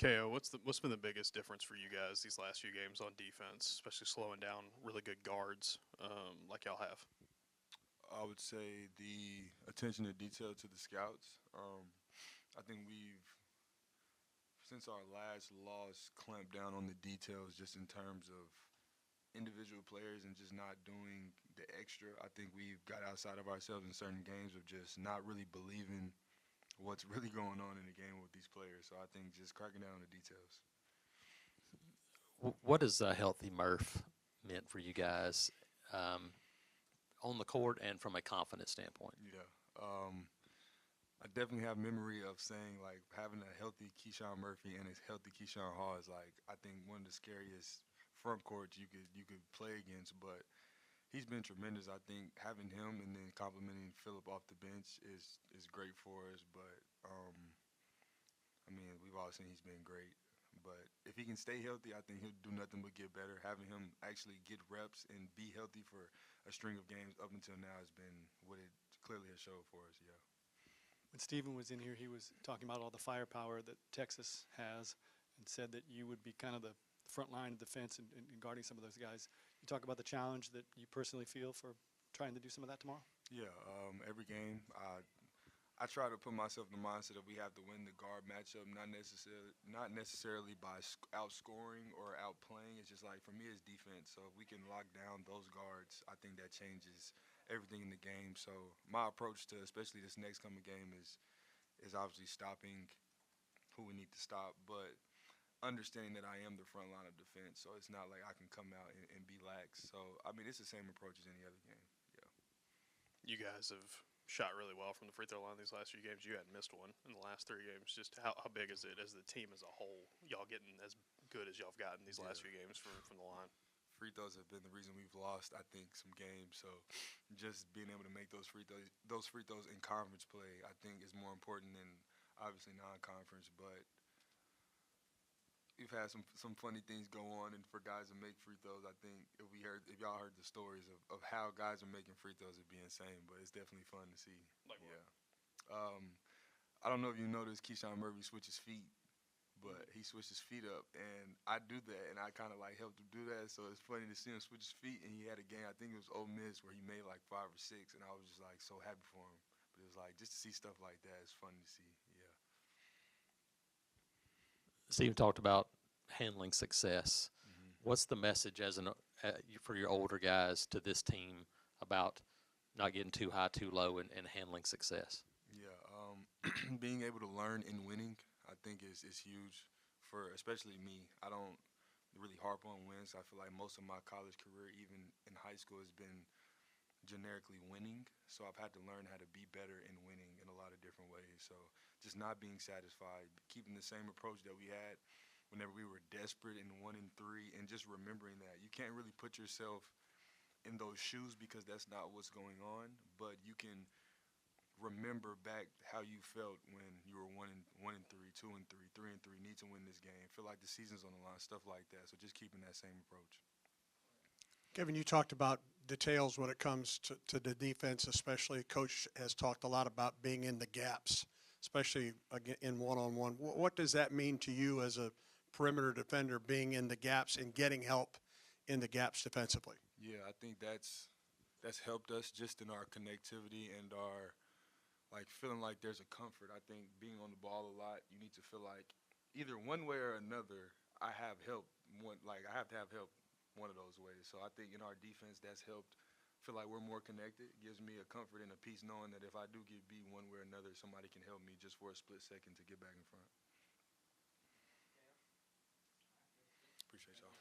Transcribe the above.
KO, what's been the biggest difference for you guys these last few games on defense, especially slowing down really good guards like y'all have? I would say the attention to detail to the scouts. I think we've, since our last loss, clamped down on the details just in terms of individual players and just not doing the extra. I think we've got outside of ourselves in certain games of just not really believing what's really going on in the game with these players. So I think just cracking down on the details. What has a healthy Murph meant for you guys on the court and from a confidence standpoint? Yeah. I definitely have memory of saying like having a healthy Keyshawn Murphy and a healthy Keyshawn Hall is like I think one of the scariest front courts you could play against. But he's been tremendous. I think having him and then complimenting Philip off the bench is great for us. But I mean we've all seen he's been great. But if he can stay healthy, I think he'll do nothing but get better. Having him actually get reps and be healthy for a string of games up until now has been what it clearly has showed for us. Yeah. When Stephen was in here, he was talking about all the firepower that Texas has and said that you would be kind of the front line of defense and guarding some of those guys. You talk about the challenge that you personally feel for trying to do some of that tomorrow? Yeah, every game, I try to put myself in the mindset that we have to win the guard matchup, not necessarily by outscoring or outplaying. It's just like for me, it's defense. So if we can lock down those guards, I think that changes everything in the game. So my approach to especially this next coming game is obviously stopping who we need to stop, but understanding that I am the front line of defense. So it's not like I can come out and be lax. So I mean, it's the same approach as any other game. Yeah. You guys have shot really well from the free throw line these last few games. You hadn't missed one in the last 3 games. Just how big is it as the team as a whole? Y'all getting as good as y'all have gotten these last few games from the line? Free throws have been the reason we've lost, I think, some games. So just being able to make those free throws in conference play, I think, is more important than obviously non-conference. But we've had some funny things go on, and for guys to make free throws, I think if y'all heard the stories of how guys are making free throws, it'd be insane. But it's definitely fun to see. Like what? Yeah. I don't know if you noticed Keyshawn Murphy switches feet, but he switched his feet up, and I do that, and I kind of like helped him do that. So it's funny to see him switch his feet, and he had a game. I think it was Ole Miss where he made like 5 or 6, and I was just like so happy for him. But it was like just to see stuff like that is fun to see. Yeah. Steve talked about handling success. Mm-hmm. What's the message for your older guys to this team about not getting too high, too low, and handling success? Yeah, being able to learn in winning, I think is huge for especially me. I don't really harp on wins. I feel like most of my college career, even in high school, has been generically winning. So I've had to learn how to be better in winning in a lot of different ways. So just not being satisfied, keeping the same approach that we had whenever we were desperate in 1 and 3, and just remembering that you can't really put yourself in those shoes because that's not what's going on, but you can remember back how you felt when you were 1 and 3, 2 and 3, 3 and 3, need to win this game, feel like the season's on the line, stuff like that. So just keeping that same approach. Kevin, you talked about details when it comes to the defense, especially. Coach has talked a lot about being in the gaps, especially in one-on-one. What does that mean to you as a perimeter defender, being in the gaps and getting help in the gaps defensively? Yeah, I think that's helped us just in our connectivity and our like feeling like there's a comfort. I think being on the ball a lot, you need to feel like either one way or another, I have help. I have to have help one of those ways. So I think in our defense, that's helped feel like we're more connected. It gives me a comfort and a peace knowing that if I do get beat one way or another, somebody can help me just for a split second to get back in front. Appreciate y'all.